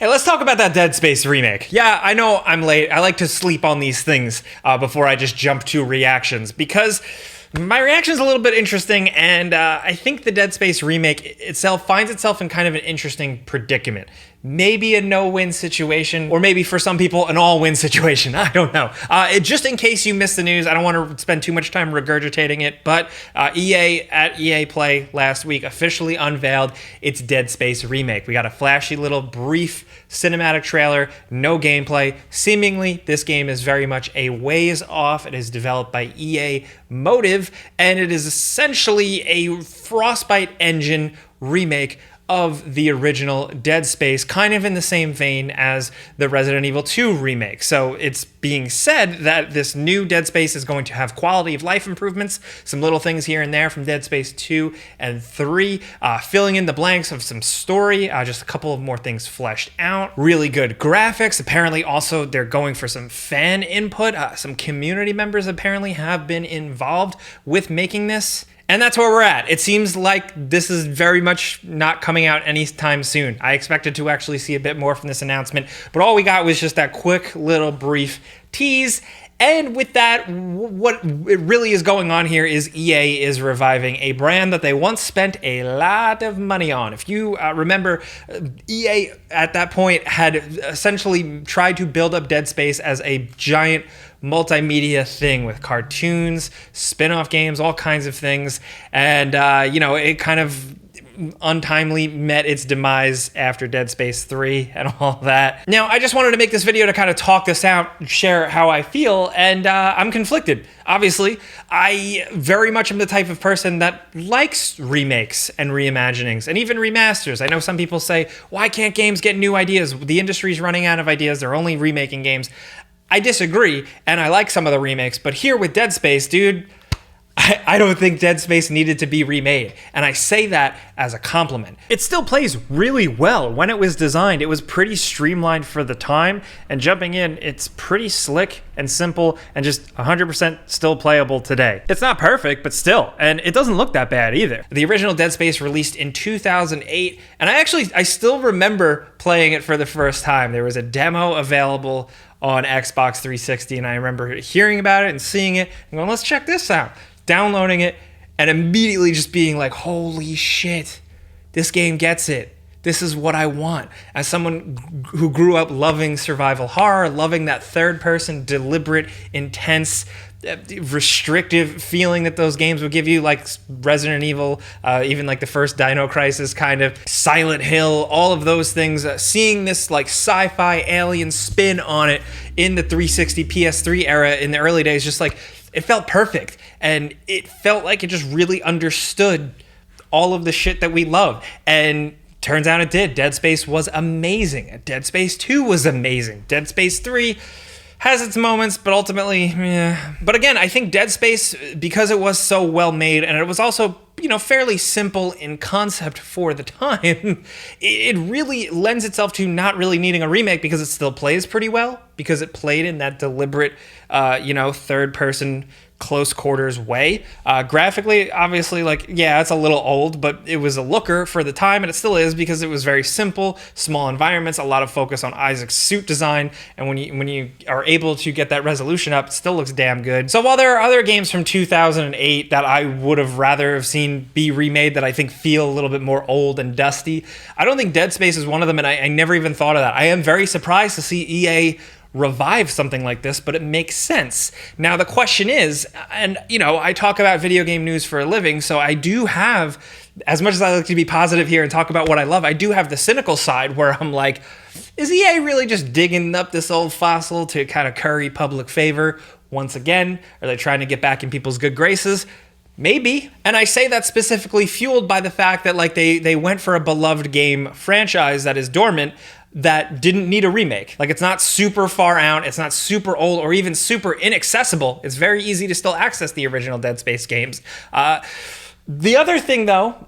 Hey, let's talk about that Dead Space remake. Yeah, I know I'm late. I like to sleep on these things before I just jump to reactions because my reaction is a little bit interesting, and I think the Dead Space remake itself finds itself in kind of an interesting predicament. Maybe a no-win situation, or maybe for some people, an all-win situation. I don't know. Just in case you missed the news, I don't want to spend too much time regurgitating it, but EA at EA Play last week officially unveiled its Dead Space remake. We got a flashy little brief cinematic trailer, no gameplay. Seemingly, this game is very much a ways off. It is developed by EA Motive, and it is essentially a Frostbite engine remake of the original Dead Space, kind of in the same vein as the Resident Evil 2 remake. So it's being said that this new Dead Space is going to have quality of life improvements, some little things here and there from Dead Space 2 and 3, filling in the blanks of some story, just a couple of more things fleshed out. Really good graphics. Apparently also they're going for some fan input. Some community members apparently have been involved with making this. And that's where we're at. It seems like this is very much not coming out anytime soon. I expected to actually see a bit more from this announcement, but all we got was just that quick little brief tease. And with that, what it really is going on here is EA is reviving a brand that they once spent a lot of money on. If you remember, EA at that point had essentially tried to build up Dead Space as a giant multimedia thing with cartoons, spin-off games, all kinds of things. And, it kind of untimely met its demise after Dead Space 3 and all that. Now, I just wanted to make this video to kind of talk this out, share how I feel, and I'm conflicted. Obviously, I very much am the type of person that likes remakes and reimaginings and even remasters. I know some people say, why can't games get new ideas? The industry's running out of ideas. They're only remaking games. I disagree, and I like some of the remakes, but here with Dead Space, dude, I don't think Dead Space needed to be remade, and I say that as a compliment. It still plays really well. When it was designed, it was pretty streamlined for the time, and jumping in, it's pretty slick and simple and just 100% still playable today. It's not perfect, but still, and it doesn't look that bad either. The original Dead Space released in 2008, and I still remember playing it for the first time. There was a demo available on Xbox 360, and I remember hearing about it and seeing it and going, let's check this out. Downloading it and immediately just being like, holy shit, this game gets it. This is what I want. As someone who grew up loving survival horror, loving that third person, deliberate, intense, restrictive feeling that those games would give you, like Resident Evil, even like the first Dino Crisis kind of, Silent Hill, all of those things, seeing this like sci-fi alien spin on it in the 360 PS3 era in the early days, just like, it felt perfect, and it felt like it just really understood all of the shit that we love, and turns out it did. Dead Space was amazing. Dead Space 2 was amazing. Dead Space 3 has its moments, but ultimately, yeah. But again, I think Dead Space, because it was so well made, and it was also, fairly simple in concept for the time, it really lends itself to not really needing a remake because it still plays pretty well, because it played in that deliberate, third person, close quarters way. Graphically, obviously, it's a little old, but it was a looker for the time, and it still is because it was very simple, small environments, a lot of focus on Isaac's suit design, and when you are able to get that resolution up, it still looks damn good. So while there are other games from 2008 that I would have rather have seen be remade that I think feel a little bit more old and dusty, I don't think Dead Space is one of them, and I never even thought of that. I am very surprised to see EA revive something like this, but it makes sense. Now the question is, and I talk about video game news for a living, so I do have, as much as I like to be positive here and talk about what I love, I do have the cynical side where I'm like, is EA really just digging up this old fossil to kind of curry public favor once again? Are they trying to get back in people's good graces? Maybe. And I say that specifically fueled by the fact that they went for a beloved game franchise that is dormant, that didn't need a remake. It's not super far out, it's not super old or even super inaccessible. It's very easy to still access the original Dead Space games. The other thing though,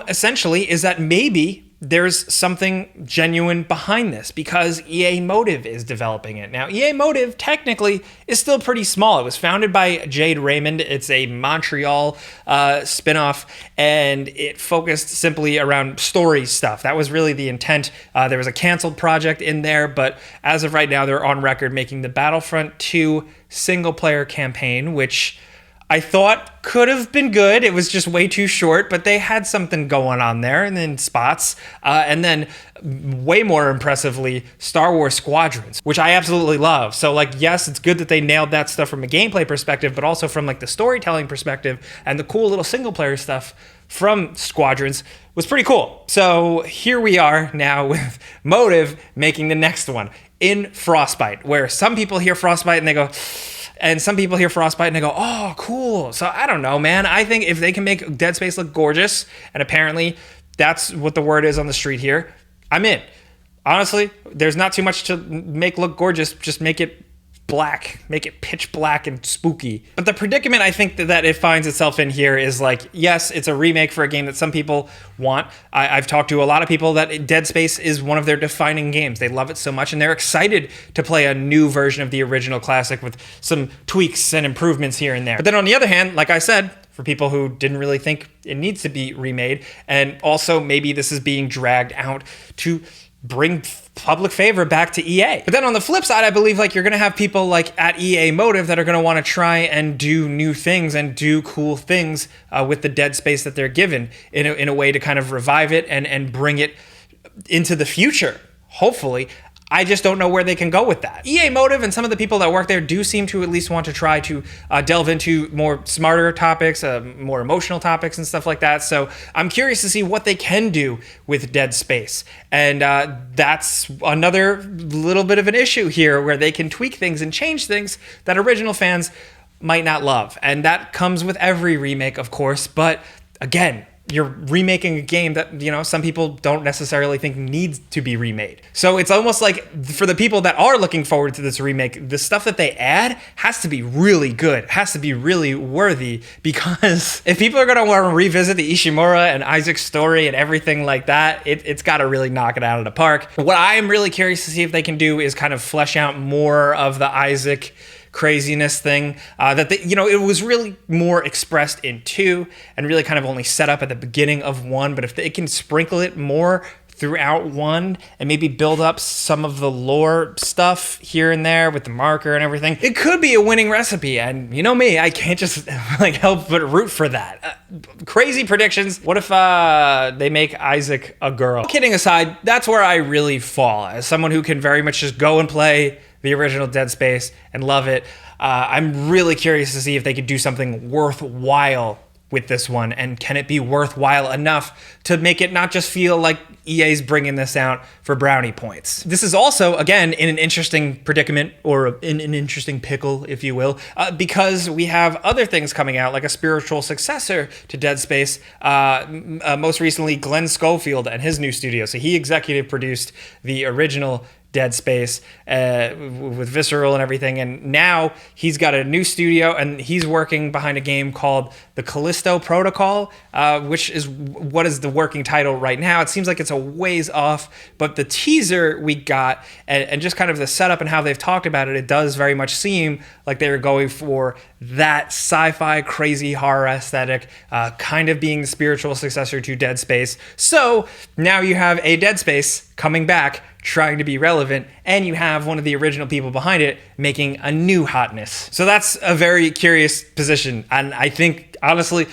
essentially is that maybe there's something genuine behind this because EA Motive is developing it. Now, EA Motive technically is still pretty small. It was founded by Jade Raymond. It's a Montreal spinoff, and it focused simply around story stuff. That was really the intent. There was a canceled project in there, but as of right now, they're on record making the Battlefront 2 single-player campaign, which I thought could have been good. It was just way too short, but they had something going on there and then spots. And then way more impressively, Star Wars Squadrons, which I absolutely love. So like, yes, it's good that they nailed that stuff from a gameplay perspective, but also from like the storytelling perspective and the cool little single player stuff from Squadrons was pretty cool. So here we are now with Motive making the next one in Frostbite, where some people hear Frostbite and they go, and some people hear Frostbite and they go, oh, cool. So I don't know, man. I think if they can make Dead Space look gorgeous, and apparently that's what the word is on the street here, I'm in. Honestly, there's not too much to make look gorgeous. Just make it black. Make it pitch black and spooky. But the predicament I think that it finds itself in here is like, yes, it's a remake for a game that some people want. I've talked to a lot of people that Dead Space is one of their defining games. They love it so much and they're excited to play a new version of the original classic with some tweaks and improvements here and there. But then on the other hand, like I said, for people who didn't really think it needs to be remade, and also maybe this is being dragged out to bring public favor back to EA. But then on the flip side, I believe like you're gonna have people like at EA Motive that are gonna wanna try and do new things and do cool things with the Dead Space that they're given in a way to kind of revive it and bring it into the future, hopefully. I just don't know where they can go with that. EA Motive and some of the people that work there do seem to at least want to try to delve into more smarter topics, more emotional topics and stuff like that. So I'm curious to see what they can do with Dead Space. And that's another little bit of an issue here where they can tweak things and change things that original fans might not love. And that comes with every remake, of course. But again, you're remaking a game that, you know, some people don't necessarily think needs to be remade. So it's almost like for the people that are looking forward to this remake, the stuff that they add has to be really good, has to be really worthy, because if people are going to want to revisit the Ishimura and Isaac story and everything like that, it's got to really knock it out of the park. What I'm really curious to see if they can do is kind of flesh out more of the Isaac craziness thing that they, you know, it was really more expressed in 2 and really kind of only set up at the beginning of 1. But if they can sprinkle it more throughout 1 and maybe build up some of the lore stuff here and there with the marker and everything, it could be a winning recipe. And you know me, I can't just like help but root for that. Crazy predictions. What if they make Isaac a girl? Kidding aside, that's where I really fall as someone who can very much just go and play the original Dead Space and love it. I'm really curious to see if they could do something worthwhile with this one, and can it be worthwhile enough to make it not just feel like EA's bringing this out for brownie points. This is also, again, in an interesting predicament, or in an interesting pickle, if you will, because we have other things coming out, like a spiritual successor to Dead Space, most recently Glenn Schofield and his new studio. So he executive produced the original Dead Space with Visceral and everything, and now he's got a new studio and he's working behind a game called The Callisto Protocol, which is what is the working title right now. It seems like it's a ways off, but the teaser we got and just kind of the setup and how they've talked about it, it does very much seem like they were going for that sci-fi crazy horror aesthetic, kind of being the spiritual successor to Dead Space. So now you have a Dead Space coming back, trying to be relevant, and you have one of the original people behind it making a new hotness. So that's a very curious position, and I think honestly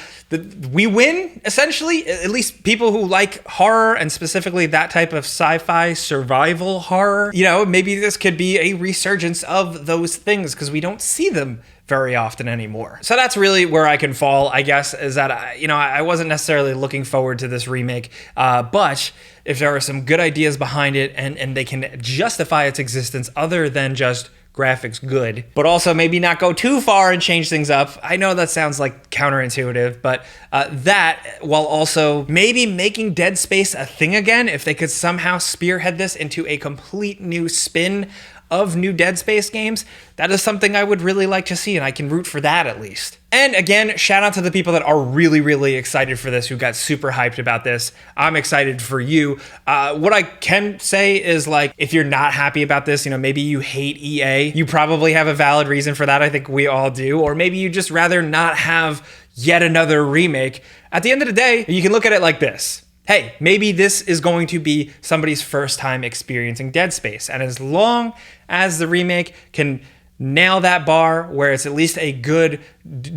we win, essentially, at least people who like horror and specifically that type of sci-fi survival horror. You know, maybe this could be a resurgence of those things because we don't see them very often anymore. So that's really where I can fall, I guess, is that, I wasn't necessarily looking forward to this remake, but if there are some good ideas behind it and they can justify its existence other than just graphics good, but also maybe not go too far and change things up. I know that sounds like counterintuitive, but that, while also maybe making Dead Space a thing again, if they could somehow spearhead this into a complete new spin of new Dead Space games, that is something I would really like to see, and I can root for that at least. And again, shout out to the people that are really, really excited for this, who got super hyped about this. I'm excited for you. What I can say is, like, if you're not happy about this, maybe you hate EA, you probably have a valid reason for that. I think we all do. Or maybe you just rather not have yet another remake. At the end of the day, you can look at it like this. Hey, maybe this is going to be somebody's first time experiencing Dead Space. And as long as the remake can nail that bar where it's at least a good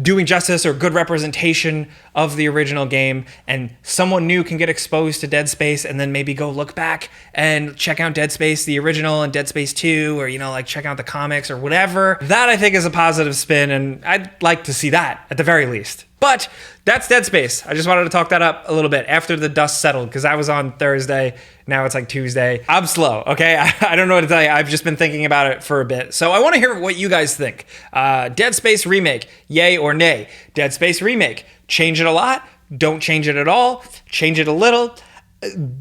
doing justice or good representation of the original game, and someone new can get exposed to Dead Space and then maybe go look back and check out Dead Space, the original, and Dead Space 2, or, like check out the comics or whatever, that I think is a positive spin, and I'd like to see that at the very least. But that's Dead Space. I just wanted to talk that up a little bit after the dust settled, because I was on Thursday. Now it's like Tuesday. I'm slow, okay? I don't know what to tell you. I've just been thinking about it for a bit. So I want to hear what you guys think. Dead Space Remake, yay or nay? Dead Space Remake, change it a lot, don't change it at all, change it a little.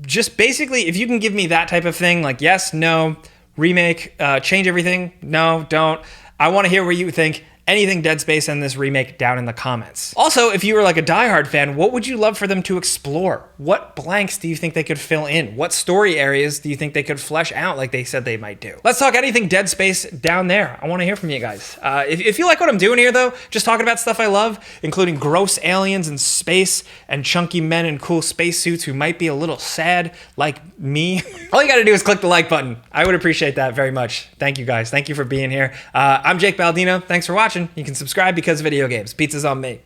Just basically, if you can give me that type of thing, like yes, no, remake, change everything, no, don't. I want to hear what you think. Anything Dead Space in this remake down in the comments. Also, if you were like a diehard fan, what would you love for them to explore? What blanks do you think they could fill in? What story areas do you think they could flesh out like they said they might do? Let's talk anything Dead Space down there. I want to hear from you guys. If you like what I'm doing here, though, just talking about stuff I love, including gross aliens in space and chunky men in cool spacesuits who might be a little sad like me, all you got to do is click the like button. I would appreciate that very much. Thank you, guys. Thank you for being here. I'm Jake Baldino. Thanks for watching. You can subscribe because video games. Pizza's on me.